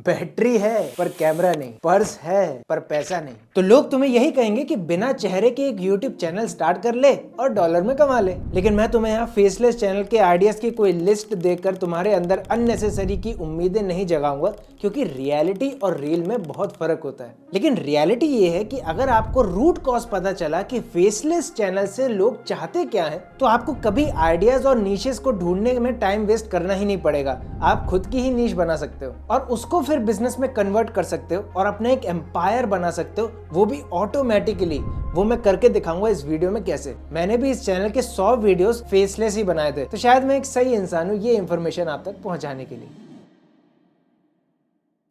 Battery है पर camera नहीं, पर्स है पर पैसा नहीं। तो लोग तुम्हें यही कहेंगे कि बिना चेहरे के एक YouTube चैनल स्टार्ट कर ले और डॉलर में कमा ले। लेकिन मैं तुम्हें यहाँ फेसलेस चैनल के आइडियाज की कोई लिस्ट देकर तुम्हारे अंदर अननेसेसरी की उम्मीदें नहीं जगाऊंगा, क्योंकि रियलिटी और रील में बहुत फर्क होता है। लेकिन रियलिटी ये है कि अगर आपको रूट कॉज पता चला कि फेसलेस चैनल से लोग चाहते क्या है, तो आपको कभी आइडियाज और नीशेस को ढूंढने में टाइम वेस्ट करना ही नहीं पड़ेगा। आप खुद की ही नीश बना सकते हो और उसको फिर बिजनेस में कन्वर्ट कर सकते हो और अपना एक एम्पायर बना सकते हो, वो भी ऑटोमेटिकली। वो मैं करके दिखाऊंगा इस वीडियो में कैसे। मैंने भी इस चैनल के 100 वीडियोस फेसलेस ही बनाए थे, तो शायद मैं एक सही इंसान हूँ ये इंफॉर्मेशन आप तक पहुंचाने के लिए।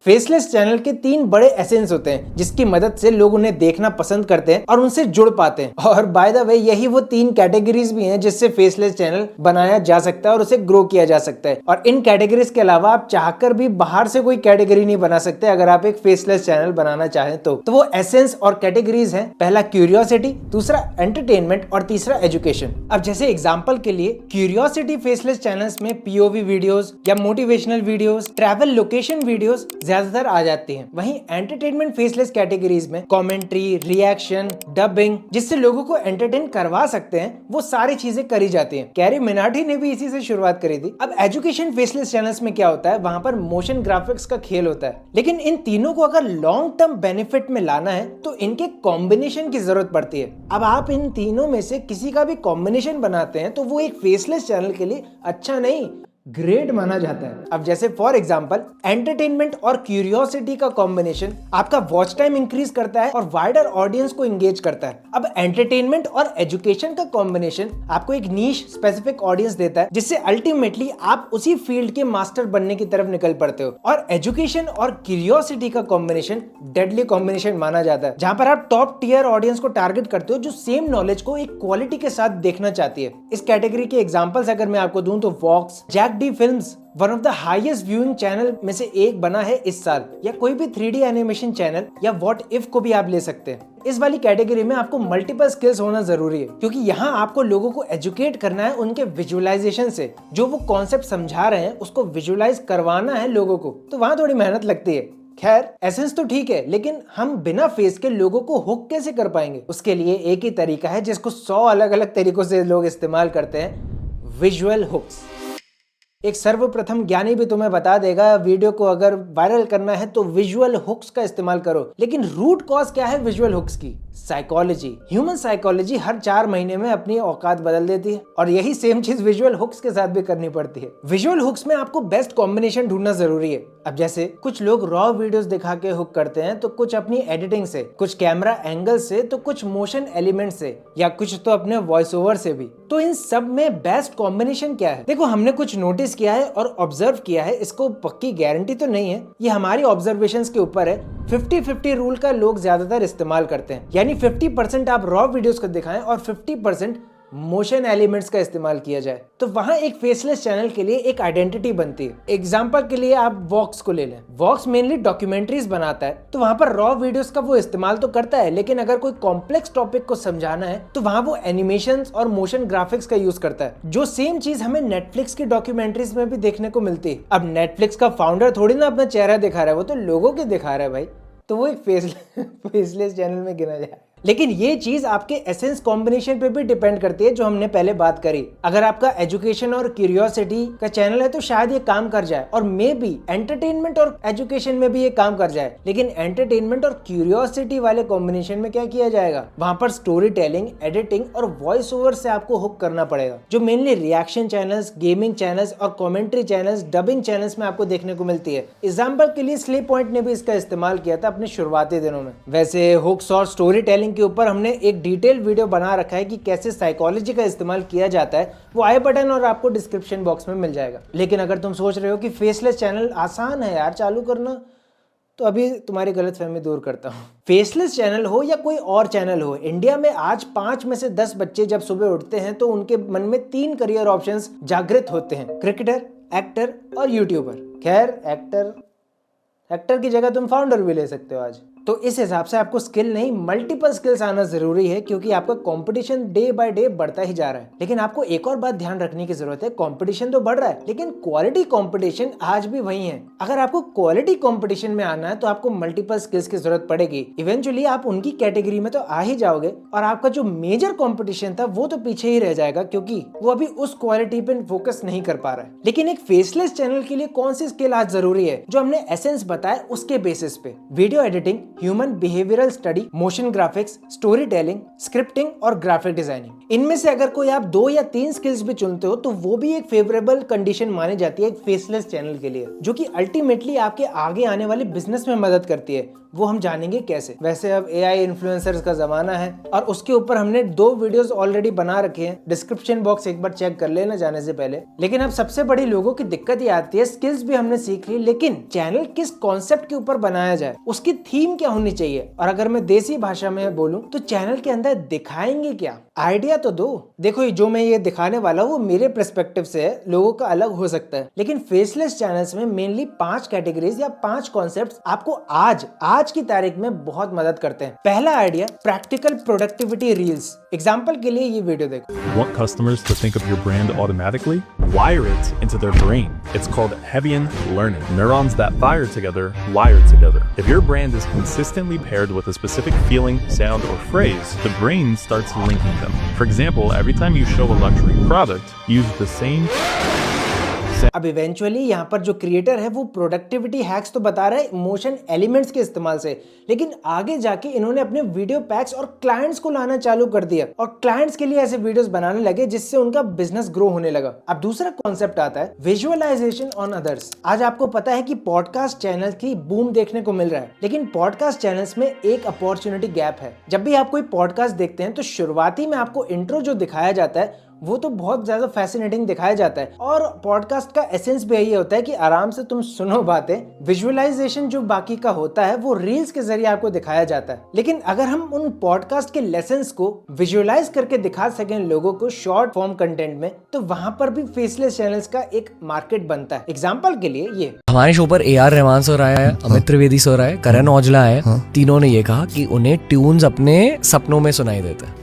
फेसलेस चैनल के 3 बड़े एसेंस होते हैं जिसकी मदद से लोग उन्हें देखना पसंद करते हैं और उनसे जुड़ पाते हैं। और बाय द वे यही वो 3 कैटेगरीज भी हैं जिससे फेसलेस चैनल बनाया जा सकता है और उसे ग्रो किया जा सकता है। और इन कैटेगरीज के अलावा आप चाहकर भी बाहर से कोई कैटेगरी नहीं बना सकते अगर आप एक फेसलेस चैनल बनाना चाहें तो वो एसेंस और कैटेगरीज हैं। पहला क्यूरियोसिटी, दूसरा एंटरटेनमेंट और तीसरा एजुकेशन। अब जैसे एग्जाम्पल के लिए क्यूरियोसिटी फेसलेस चैनल्स में पीओवी वीडियोस या motivational videos, travel location videos ज्यादातर आ जाती हैं। वहीं एंटरटेनमेंट फेसलेस कैटेगरीज में कमेंट्री, रिएक्शन, डबिंग, जिससे लोगों को एंटरटेन करवा सकते हैं, वो सारी चीजें करी जाती हैं। कैरी मिनाटी ने भी इसी से शुरुआत करी थी। अब एजुकेशन फेसलेस चैनल्स में क्या होता है, वहां पर मोशन ग्राफिक्स का खेल होता है। लेकिन इन तीनों को अगर लॉन्ग टर्म बेनिफिट में लाना है तो इनके कॉम्बिनेशन की जरूरत पड़ती है। अब आप इन तीनों में से किसी का भी कॉम्बिनेशन बनाते हैं तो वो एक फेसलेस चैनल के लिए अच्छा नहीं, ग्रेट माना जाता है। अब जैसे फॉर एग्जांपल एंटरटेनमेंट और क्यूरियोसिटी का कॉम्बिनेशन आपका वॉच टाइम इंक्रीज करता है और वाइडर ऑडियंस को एंगेज करता है। अब एंटरटेनमेंट और एजुकेशन का कॉम्बिनेशन आपको एक नीश स्पेसिफिक ऑडियंस देता है, जिससे अल्टीमेटली आप उसी फील्ड के मास्टर बनने की तरफ निकल पड़ते हो। और एजुकेशन और क्यूरियोसिटी का कॉम्बिनेशन डेडली कॉम्बिनेशन माना जाता है, जहां पर आप टॉप टियर ऑडियंस को टारगेट करते हो जो सेम नॉलेज को एक क्वालिटी के साथ देखना चाहती है। इस कैटेगरी के एग्जांपल्स अगर मैं आपको दूं तो Vox, Jack D films one of the highest viewing channel में से एक बना है इस साल, या कोई भी 3D एनिमेशन चैनल, या व्हाट इफ को भी आप ले सकते हैं। इस वाली कैटेगरी में आपको मल्टीपल स्किल्स होना जरूरी है, क्योंकि यहाँ आपको लोगों को एजुकेट करना है उनके विजुअलाइजेशन से। जो वो कॉन्सेप्ट समझा रहे हैं उसको विजुअलाइज करवाना है लोगों को, तो वहां थोड़ी मेहनत लगती है। खैर एसेंस तो ठीक है, लेकिन हम बिना फेस के लोगों को हुक कैसे कर पाएंगे? उसके लिए एक ही तरीका है जिसको 100 अलग अलग तरीकों से लोग इस्तेमाल करते हैं, विजुअल हुक्स। एक सर्वप्रथम ज्ञानी भी तुम्हें बता देगा वीडियो को अगर वायरल करना है तो विजुअल हुक्स का इस्तेमाल करो। लेकिन रूट कॉज क्या है विजुअल हुक्स की? साइकोलॉजी। ह्यूमन साइकोलॉजी हर 4 महीने में अपनी औकात बदल देती है और यही सेम चीज विजुअल हुक्स के साथ भी करनी पड़ती है। विजुअल हुक्स में आपको बेस्ट कॉम्बिनेशन ढूंढना जरूरी है। अब जैसे कुछ लोग रॉ वीडियोस दिखा के हुक करते हैं, तो कुछ अपनी एडिटिंग से, कुछ कैमरा एंगल से, तो कुछ मोशन एलिमेंट से, या कुछ तो अपने वॉइस ओवर से भी। तो इन सब में बेस्ट कॉम्बिनेशन क्या है? देखो, हमने कुछ नोटिस किया है और ऑब्जर्व किया है, इसको पक्की गारंटी तो नहीं है, ये हमारी ऑब्जर्वेशंस के ऊपर है। 50-50 रूल का लोग ज्यादातर इस्तेमाल करते हैं, यानी 50% आप रॉ वीडियोस को दिखाएं और 50% मोशन एलिमेंट्स का इस्तेमाल किया जाए, तो वहां एक फेसलेस चैनल के लिए एक आइडेंटिटी बनती है। एग्जांपल के लिए आप वॉक्स को ले लें। वॉक्स मेनली डॉक्यूमेंट्रीज बनाता है, तो वहां पर रॉ वीडियोस का वो इस्तेमाल तो करता है, लेकिन अगर कोई कॉम्प्लेक्स टॉपिक को समझाना है तो वहां वो एनिमेशंस और मोशन ग्राफिक्स का यूज करता है, जो सेम चीज हमें नेटफ्लिक्स की डॉक्यूमेंट्रीज में भी देखने को मिलती है। अब नेटफ्लिक्स का फाउंडर थोड़ी ना अपना चेहरा दिखा रहा है, वो तो लोगों के दिखा रहा है भाई, तो वो एक फेसलेस चैनल में गिना जाए। लेकिन ये चीज आपके एसेंस कॉम्बिनेशन पे भी डिपेंड करती है, जो हमने पहले बात करी। अगर आपका एजुकेशन और क्यूरियोसिटी का चैनल है तो शायद ये काम कर जाए, और मे बी एंटरटेनमेंट और एजुकेशन में भी ये काम कर जाए। लेकिन एंटरटेनमेंट और क्यूरियोसिटी वाले कॉम्बिनेशन में क्या किया जाएगा? वहां पर स्टोरी टेलिंग, एडिटिंग और वॉइस ओवर से आपको हुक करना पड़ेगा, जो mainly reaction channels, gaming channels और कॉमेंट्री चैनल्स, डबिंग चैनल्स में आपको देखने को मिलती है। एग्जाम्पल के लिए स्लीप पॉइंट ने भी इसका इस्तेमाल किया था अपने शुरुआती दिनों में। वैसे हुक्स और स्टोरी टेलिंग के ऊपर हमने एक डिटेल वीडियो बना रखा है कि कैसे साइकोलॉजी का इस्तेमाल किया जाता है, वो आई बटन और आपको डिस्क्रिप्शन बॉक्स में मिल जाएगा। लेकिन अगर तुम सोच रहे हो कि फेसलेस चैनल आसान है यार चालू करना, तो अभी तुम्हारी गलतफहमी दूर करता हूँ। फेसलेस चैनल हो या कोई और चैनल हो, इंडिया में आज 5 में से 10 बच्चे जब सुबह उठते हैं तो उनके मन में 3 करियर ऑप्शंस जागृत होते हैं, क्रिकेटर, एक्टर और यूट्यूबर। खैर एक्टर की जगह तुम फाउंडर भी ले सकते हो आज। तो इस हिसाब से आपको स्किल नहीं मल्टीपल स्किल्स आना जरूरी है, क्योंकि आपका कंपटीशन डे बाय डे बढ़ता ही जा रहा है। लेकिन आपको एक और बात ध्यान रखने की जरूरत है, कंपटीशन तो बढ़ रहा है लेकिन क्वालिटी कंपटीशन आज भी वही है। अगर आपको क्वालिटी कंपटीशन में आना है तो आपको मल्टीपल स्किल्स की जरूरत पड़ेगी। इवेंचुअली आप उनकी कैटेगरी में तो आ ही जाओगे और आपका जो मेजर कंपटीशन था वो तो पीछे ही रह जाएगा, क्योंकि वो अभी उस क्वालिटी पे फोकस नहीं कर पा रहा है। लेकिन एक फेसलेस चैनल के लिए कौन सी स्किल आज जरूरी है? जो हमने एसेंस बताया उसके बेसिस पे video editing, human behavioural study, motion graphics, story telling, scripting और ग्राफिक डिजाइनिंग। इनमें से अगर कोई आप 2 या 3 स्किल्स भी चुनते हो तो वो भी एक फेवरेबल कंडीशन मानी जाती है एक फेसलेस चैनल के लिए, जो कि अल्टीमेटली आपके आगे आने वाले बिजनेस में मदद करती है। वो हम जानेंगे कैसे। वैसे अब AI इन्फ्लुएंसर्स का जमाना है और उसके ऊपर हमने 2 वीडियोस ऑलरेडी बना रखे हैं, डिस्क्रिप्शन बॉक्स एक बार चेक कर लेना जाने से पहले। लेकिन अब सबसे बड़ी लोगों की दिक्कत ये आती है, स्किल्स भी हमने सीख ली लेकिन चैनल किस कॉन्सेप्ट के ऊपर बनाया जाए, उसकी थीम क्या होनी चाहिए, और अगर मैं देसी भाषा में बोलूं तो चैनल के अंदर दिखाएंगे क्या, आइडिया तो दो। देखो जो मैं ये दिखाने वाला हूँ वो मेरे पर्सपेक्टिव से है, लोगों का अलग हो सकता है, लेकिन फेसलेस चैनल्स में मेनली 5 कैटेगरीज या 5 कॉन्सेप्ट्स आपको आज की तारीख में बहुत मदद करते हैं। पहला idea, practical productivity reels. Example के लिए ये वीडियो देखो। Want customers to think of your brand automatically? Wire it into their brain. It's called Hebbian learning. Neurons that fire together wire together. If your brand is consistently paired with a specific feeling, sound, or phrase, the brain starts linking them. For example, every time you show a luxury product, use the same. अब eventually यहाँ पर जो creator है वो productivity hacks तो बता रहा है इमोशन एलिमेंट्स के इस्तेमाल से, लेकिन आगे जाके इन्होंने अपने वीडियो पैक्स और क्लाइंट्स को लाना चालू कर दिया और क्लाइंट्स के लिए ऐसे वीडियोस बनाने लगे जिससे उनका बिजनेस ग्रो होने लगा। अब दूसरा कॉन्सेप्ट आता है विजुअलाइजेशन ऑन अदर्स। आज आपको पता है कि पॉडकास्ट चैनल की बूम देखने को मिल रहा है, लेकिन पॉडकास्ट चैनल्स में एक अपॉर्चुनिटी गैप है। जब भी आप कोई पॉडकास्ट देखते हैं तो शुरुआती में आपको इंट्रो जो दिखाया जाता है वो तो बहुत ज्यादा फैसिनेटिंग दिखाया जाता है और पॉडकास्ट का एसेंस भी यही होता है कि आराम से तुम सुनो बातें। विजुअलाइजेशन जो बाकी का होता है वो रील्स के जरिए आपको दिखाया जाता है, लेकिन अगर हम उन पॉडकास्ट के लेसन्स को विजुअलाइज करके दिखा सकें लोगों को शॉर्ट फॉर्म कंटेंट में, तो वहां पर भी फेसलेस चैनल्स का एक मार्केट बनता है। एग्जाम्पल के लिए ये हमारे शो पर AR रहमान सर आया है, अमित त्रिवेदी सर आए, करण औजला है। तीनों ने ये कहा कि उन्हें ट्यून्स अपने सपनों में सुनाई देते हैं।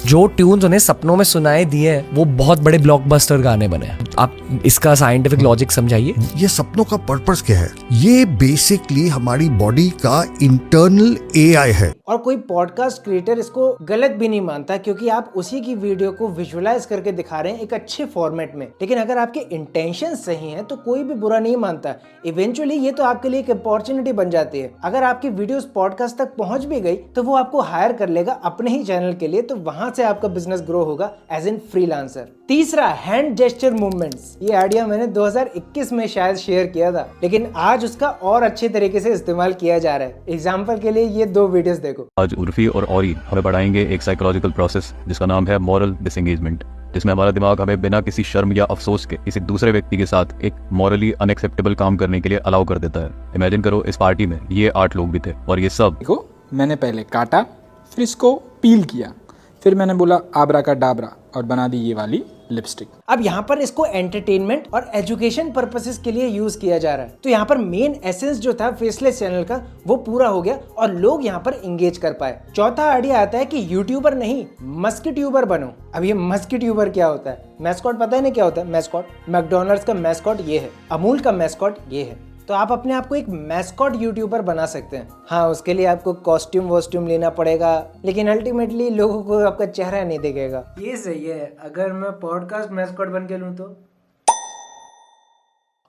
जो ट्यून्स उन्हें सपनों में सुनाई दिए हैं वो बहुत बड़े ब्लॉकबस्टर गाने बने। आप इसका साइंटिफिक लॉजिक समझाइए। ये सपनों का पर्पस क्या है? ये बेसिकली हमारी बॉडी का इंटरनल AI है। और कोई पॉडकास्ट क्रिएटर इसको गलत भी नहीं मानता, क्योंकि आप उसी की वीडियो को विजुअलाइज करके दिखा रहे हैं एक अच्छे फॉर्मेट में। लेकिन अगर आपके इंटेंशन सही हैं तो कोई भी बुरा नहीं मानता। इवेंचुअली ये तो आपके लिए एक अपॉर्चुनिटी बन जाती है। अगर आपकी वीडियोस पॉडकास्ट तक पहुंच भी गई तो वो आपको हायर कर लेगा अपने ही चैनल के लिए, तो वहां से आपका बिजनेस ग्रो होगा एज इन फ्रीलांसर। तीसरा, हैंड जेस्चर मूवमेंट्स। ये आइडिया मैंने 2021 में शायद शेयर किया था, लेकिन आज उसका और अच्छे तरीके से इस्तेमाल किया जा रहा है। एग्जाम्पल के लिए ये 2 वीडियोस देखो। आज उर्फी और औरी हमें पढ़ाएंगे एक साइकोलॉजिकल प्रोसेस जिसका नाम है मॉरल डिसएंगेजमेंट, जिसमें हमारा दिमाग हमें बिना किसी शर्म या अफसोस के किसी दूसरे व्यक्ति के साथ एक मॉरली अनएक्सेप्टेबल काम करने के लिए अलाउ कर देता है। इमेजिन करो इस पार्टी में ये 8 लोग भी थे और ये सब को मैंने पहले काटा, फिर इसको पील किया, फिर मैंने बोला आबरा का डाबरा और बना दी ये वाली लिपस्टिक। अब यहाँ पर इसको एंटरटेनमेंट और एजुकेशन पर्पसेस के लिए यूज किया जा रहा है। तो यहाँ पर मेन एसेंस जो था फेसलेस चैनल का वो पूरा हो गया और लोग यहाँ पर इंगेज कर पाए। चौथा आइडिया आता है कि यूट्यूबर नहीं मस्किट्यूबर बनो। अब ये मस्किट्यूबर क्या होता है? मैस्कॉट पता है ना क्या होता है? मैस्कॉट, मैकडोनल्ड्स का मैस्कॉट ये है, अमूल का मैस्कॉट ये है। तो आप अपने आप को एक मैस्कॉट यूट्यूबर बना सकते हैं। हाँ, उसके लिए आपको कॉस्ट्यूम लेना पड़ेगा, लेकिन अल्टीमेटली लोगों को आपका चेहरा नहीं दिखेगा। ये सही है अगर मैं पॉडकास्ट मैस्कॉट बन के लूं तो।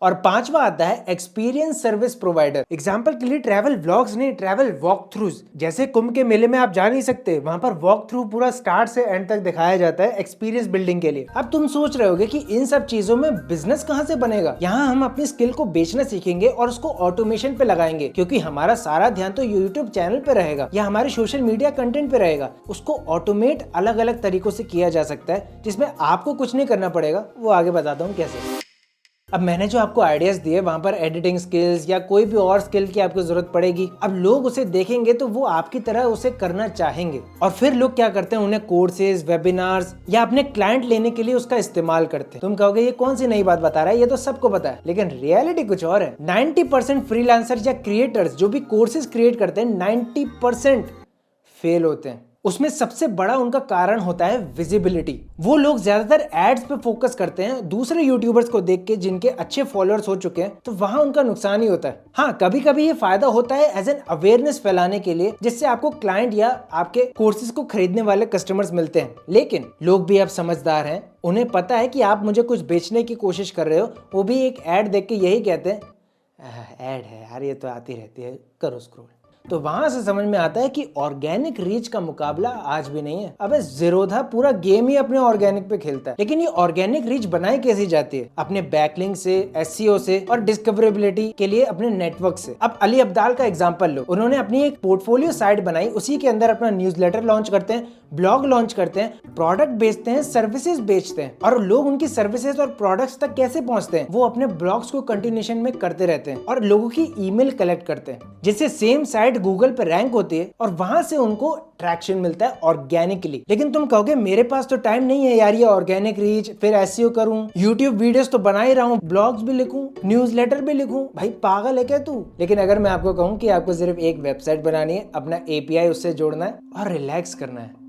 और 5वां आता है एक्सपीरियंस सर्विस प्रोवाइडर। एग्जाम्पल के लिए ट्रैवल व्लॉग्स नहीं, ट्रैवल वॉक थ्रूज। जैसे कुंभ के मेले में आप जा नहीं सकते, वहां पर वॉक थ्रू पूरा स्टार्ट से एंड तक दिखाया जाता है एक्सपीरियंस बिल्डिंग के लिए। अब तुम सोच रहे होगे कि इन सब चीजों में बिजनेस कहां से बनेगा। यहाँ हम अपनी स्किल को बेचना सीखेंगे और उसको ऑटोमेशन पे लगाएंगे, क्योंकि हमारा सारा ध्यान तो यूट्यूब चैनल पे रहेगा या हमारे सोशल मीडिया कंटेंट पे रहेगा। उसको ऑटोमेट अलग अलग तरीकों से किया जा सकता है जिसमें आपको कुछ नहीं करना पड़ेगा। वो आगे बताता हूँ कैसे। अब मैंने जो आपको आइडियाज दिए वहां पर एडिटिंग स्किल्स या कोई भी और स्किल की आपको जरूरत पड़ेगी। अब लोग उसे देखेंगे तो वो आपकी तरह उसे करना चाहेंगे और फिर लोग क्या करते हैं, उन्हें कोर्सेज, वेबिनार्स या अपने क्लाइंट लेने के लिए उसका इस्तेमाल करते हैं। तुम कहोगे ये कौन सी नई बात बता रहा है, ये तो सबको पता है, लेकिन रियलिटी कुछ और है। 90% फ्रीलांसर या क्रिएटर्स जो भी कोर्सेज क्रिएट करते हैं 90% फेल होते हैं। उसमें सबसे बड़ा उनका कारण होता है विजिबिलिटी। वो लोग ज्यादातर एड्स पे फोकस करते हैं दूसरे यूट्यूबर्स को देख के जिनके अच्छे फॉलोअर्स हो चुके हैं, तो वहां उनका नुकसान ही होता है। हाँ, कभी कभी ये फायदा होता है एज एन अवेयरनेस फैलाने के लिए, जिससे आपको क्लाइंट या आपके कोर्सेज को खरीदने वाले कस्टमर्स मिलते हैं। लेकिन लोग भी अब समझदार हैं, उन्हें पता है कि आप मुझे कुछ बेचने की कोशिश कर रहे हो। वो भी एक एड देख के यही कहते हैं, एड है यार, ये तो आती रहती है, करो स्क्रॉल। तो वहां से समझ में आता है कि ऑर्गेनिक रीच का मुकाबला आज भी नहीं है। अबे ज़ीरोधा पूरा गेम ही अपने ऑर्गेनिक पे खेलता है। लेकिन ये ऑर्गेनिक रीच बनाई कैसी जाती है? अपने बैकलिंक से, एसईओ से और डिस्कवरेबिलिटी के लिए अपने नेटवर्क से। अब अली अब्दाल का एग्जांपल लो। उन्होंने अपनी एक पोर्टफोलियो साइट बनाई, उसी के अंदर अपना न्यूज़लेटर लॉन्च करते हैं, ब्लॉग लॉन्च करते हैं, प्रोडक्ट बेचते हैं, सर्विसेज बेचते हैं। और लोग उनकी सर्विसेज और प्रोडक्ट्स तक कैसे पहुंचते हैं? वो अपने ब्लॉग्स को कंटिन्यूएशन में करते रहते हैं और लोगों की ईमेल कलेक्ट करते हैं, जिससे सेम साइट गूगल पे रैंक होती है और वहां से उनको ट्रैक्शन मिलता है ऑर्गेनिकली। लेकिन तुम कहोगे मेरे पास तो टाइम नहीं है यार, ये ऑर्गेनिक रीच, फिर एसईओ करूं, यूट्यूब वीडियोस तो बना ही रहा हूं, ब्लॉग्स भी लिखूं, न्यूज़लेटर भी लिखूं, भाई पागल है क्या तू? लेकिन अगर मैं आपको कहूं कि आपको सिर्फ एक वेबसाइट बनानी है, अपना एपीआई उससे जोड़ना है और रिलैक्स करना है,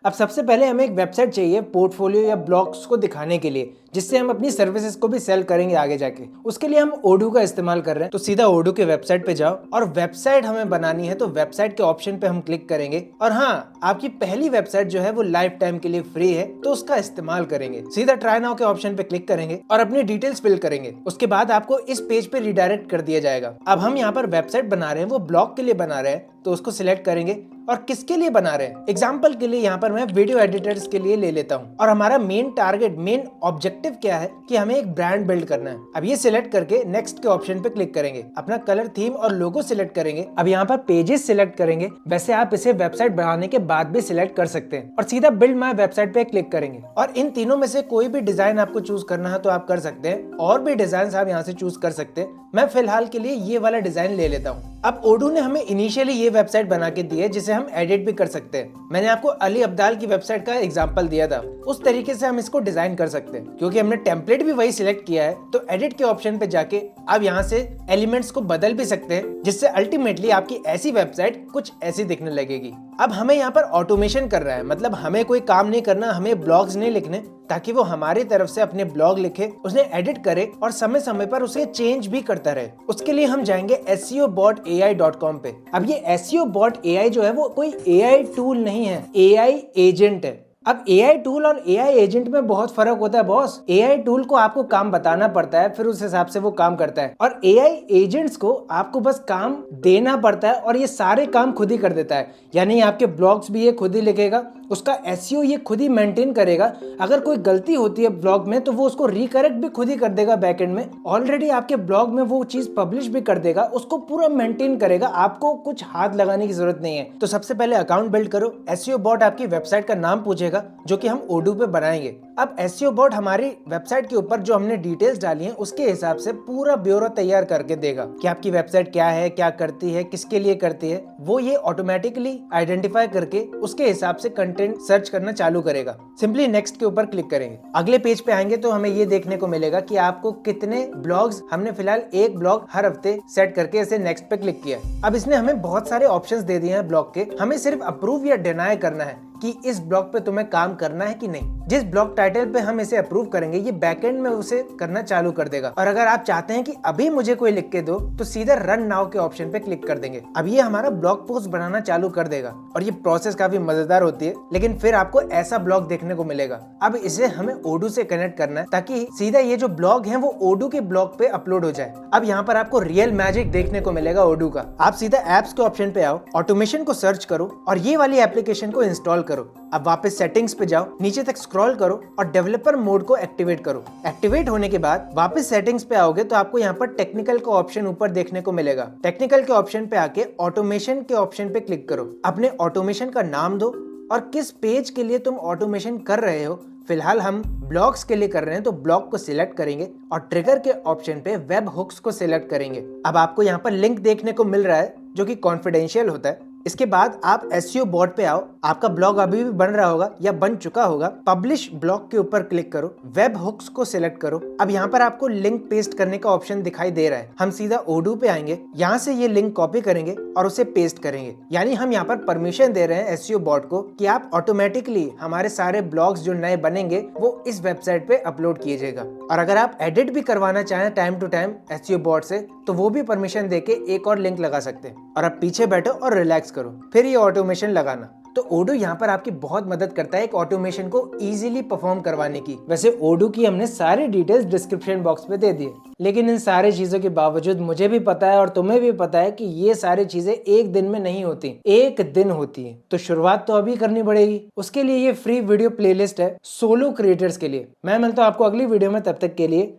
अब सबसे पहले हमें एक वेबसाइट चाहिए पोर्टफोलियो या ब्लॉग्स को दिखाने के लिए, जिससे हम अपनी सर्विसेज को भी सेल करेंगे आगे जाके। उसके लिए हम ओडू का इस्तेमाल कर रहे हैं, तो सीधा ओडू के वेबसाइट पे जाओ और वेबसाइट हमें बनानी है, तो वेबसाइट के ऑप्शन पे हम क्लिक करेंगे। और हाँ, आपकी पहली वेबसाइट जो है वो लाइफ टाइम के लिए फ्री है, तो उसका इस्तेमाल करेंगे। सीधा ट्राई नाउ के ऑप्शन पे क्लिक करेंगे और अपनी डिटेल्स फिल करेंगे। उसके बाद आपको इस पेज पे रिडायरेक्ट कर दिया जाएगा। अब हम यहाँ पर वेबसाइट बना रहे हैं, वो ब्लॉग के लिए बना रहे हैं, तो उसको सिलेक्ट करेंगे और किसके लिए बना रहे हैं। एग्जाम्पल के लिए यहाँ पर मैं वीडियो एडिटर्स के लिए ले लेता हूँ। और हमारा मेन टारगेट, मेन ऑब्जेक्टिव क्या है कि हमें एक ब्रांड बिल्ड करना है। अब ये सिलेक्ट करके नेक्स्ट के ऑप्शन पे क्लिक करेंगे, अपना कलर, थीम और लोगो सिलेक्ट करेंगे। अब यहाँ पर पेजेस सिलेक्ट करेंगे। वैसे आप इसे वेबसाइट बनाने के बाद भी सिलेक्ट कर सकते हैं और सीधा बिल्ड माय वेबसाइट पे क्लिक करेंगे। और इन तीनों में से कोई भी डिजाइन आपको चूज करना है तो आप कर सकते हैं, और भी डिजाइन आप यहाँ से चूज कर सकते हैं। मैं फिलहाल के लिए ये वाला डिजाइन ले लेता हूँ। अब ओडू ने हमें इनिशियली ये वेबसाइट बना के दी है, जिसे हम एडिट भी कर सकते हैं। मैंने आपको अली अब्दाल की वेबसाइट का एग्जांपल दिया था, उस तरीके से हम इसको डिजाइन कर सकते हैं। क्योंकि हमने टेम्पलेट भी वही सिलेक्ट किया है, तो एडिट के ऑप्शन पे जाके आप यहाँ से एलिमेंट्स को बदल भी सकते हैं, जिससे अल्टीमेटली आपकी ऐसी वेबसाइट कुछ ऐसी दिखने लगेगी। अब हमें यहाँ पर ऑटोमेशन कर रहा है, मतलब हमें कोई काम नहीं करना, हमें ब्लॉग्स नहीं लिखने, ताकि वो हमारी तरफ से अपने ब्लॉग लिखे, उसे एडिट करे और समय समय पर उसे चेंज भी करता रहे। उसके लिए हम जाएंगे SEOBotAI.com पे। अब ये SEOBotAI जो है वो कोई AI टूल नहीं है, AI एजेंट है। अब AI टूल और AI एजेंट में बहुत फर्क होता है बॉस। AI टूल को आपको काम बताना पड़ता है, फिर उस हिसाब से वो काम करता है, और AI एजेंट्स को आपको बस काम देना पड़ता है और ये सारे काम खुद ही कर देता है। यानी आपके ब्लॉग्स भी ये खुद ही लिखेगा, उसका SEO ये खुद ही मेंटेन करेगा। अगर कोई गलती होती है ब्लॉग में तो वो उसको रिकरेक्ट भी खुद ही कर देगा बैकएंड में। ऑलरेडी आपके ब्लॉग में वो चीज पब्लिश भी कर देगा, उसको पूरा मेंटेन करेगा, आपको कुछ हाथ लगाने की जरूरत नहीं है। तो सबसे पहले अकाउंट बिल्ड करो। SEO बॉट आपकी वेबसाइट का नाम पूछेगा, जो कि हम ओडू पे बनाएंगे। अब SEO बॉट हमारी वेबसाइट के ऊपर जो हमने डिटेल्स डाली हैं उसके हिसाब से पूरा ब्योरा तैयार करके देगा कि आपकी वेबसाइट क्या है, क्या करती है, किसके लिए करती है। वो ये ऑटोमेटिकली आइडेंटिफाई करके उसके हिसाब से कंटेंट सर्च करना चालू करेगा। सिंपली नेक्स्ट के ऊपर क्लिक करेंगे। अगले पेज पे आएंगे तो हमें ये देखने को मिलेगा कि आपको कितने ब्लॉग्स, हमने फिलहाल एक ब्लॉग हर हफ्ते सेट करके इसे नेक्स्ट पे क्लिक किया। अब इसने हमें बहुत सारे ऑप्शंस दे दिए हैं ब्लॉग के, हमें सिर्फ अप्रूव या डिनाई करना है कि इस ब्लॉग पे तुम्हें काम करना है कि नहीं। जिस ब्लॉग टाइटल पे हम इसे अप्रूव करेंगे ये बैकएंड में उसे करना चालू कर देगा। और अगर आप चाहते हैं कि अभी मुझे कोई लिख के दो तो सीधे रन नाउ के ऑप्शन पे क्लिक कर देंगे। अब ये हमारा ब्लॉग पोस्ट बनाना चालू कर देगा और ये प्रोसेस काफी मजेदार होती है, लेकिन फिर आपको ऐसा ब्लॉग देखने को मिलेगा। अब इसे हमें ओडू से कनेक्ट करना है ताकि सीधा ये जो ब्लॉग है वो ओडू के ब्लॉग पे अपलोड हो जाए। अब यहाँ पर आपको रियल मैजिक देखने को मिलेगा ओडू का। आप सीधा एप्स के ऑप्शन पे आओ, ऑटोमेशन को सर्च करो और ये वाली एप्लीकेशन को इंस्टॉल करो। अब वापस सेटिंग्स पे जाओ, नीचे तक स्क्रॉल करो और डेवलपर मोड को एक्टिवेट करो। एक्टिवेट होने के बाद वापस सेटिंग्स पे आओगे तो आपको यहाँ पर टेक्निकल का ऑप्शन ऊपर देखने को मिलेगा। टेक्निकल के ऑप्शन पे आके ऑटोमेशन के ऑप्शन पे क्लिक करो। अपने ऑटोमेशन का नाम दो और किस पेज के लिए तुम ऑटोमेशन कर रहे हो फिलहाल हम ब्लॉग्स के लिए कर रहे हैं तो ब्लॉग को सिलेक्ट करेंगे और ट्रिगर के ऑप्शन पे वेब हुक्स को सिलेक्ट करेंगे। अब आपको यहाँ पर लिंक देखने को मिल रहा है जो कि कॉन्फिडेंशियल होता है। इसके बाद आप SEO बोर्ड पे आओ, आपका ब्लॉग अभी भी बन रहा होगा या बन चुका होगा। पब्लिश ब्लॉग के ऊपर क्लिक करो, वेब हुक्स को सिलेक्ट करो। अब यहाँ पर आपको लिंक पेस्ट करने का ऑप्शन दिखाई दे रहा है। हम सीधा ओडू पे आएंगे, यहाँ से ये लिंक कॉपी करेंगे और उसे पेस्ट करेंगे। यानी हम यहाँ पर परमिशन दे रहे हैं SEO बोर्ड को कि आप ऑटोमेटिकली हमारे सारे ब्लॉग्स जो नए बनेंगे वो इस वेबसाइट पे अपलोड किए जाएगा। और अगर आप एडिट भी करवाना चाहें time to time SEO board से तो वो भी परमिशन देके एक और लिंक लगा सकते हैं। और अब पीछे बैठो और रिलैक्स करो, फिर ये ऑटोमेशन लगाना। तो ओडू यहाँ पर आपकी बहुत मदद करता है एक ऑटोमेशन को इजीली परफॉर्म करवाने की। वैसे ओडू की हमने सारी डिटेल्स डिस्क्रिप्शन बॉक्स पे दे दिए, लेकिन इन सारी चीजों के बावजूद मुझे भी पता है और तुम्हें भी पता है कि ये सारी चीजें एक दिन में नहीं होती, एक दिन होती है। तो शुरुआत तो अभी करनी पड़ेगी। उसके लिए ये फ्री वीडियो प्लेलिस्ट है सोलो क्रिएटर्स के लिए। मैं मिलता हूँ आपको अगली वीडियो में, तब तक के लिए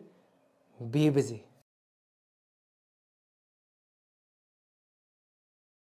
बी बिजी।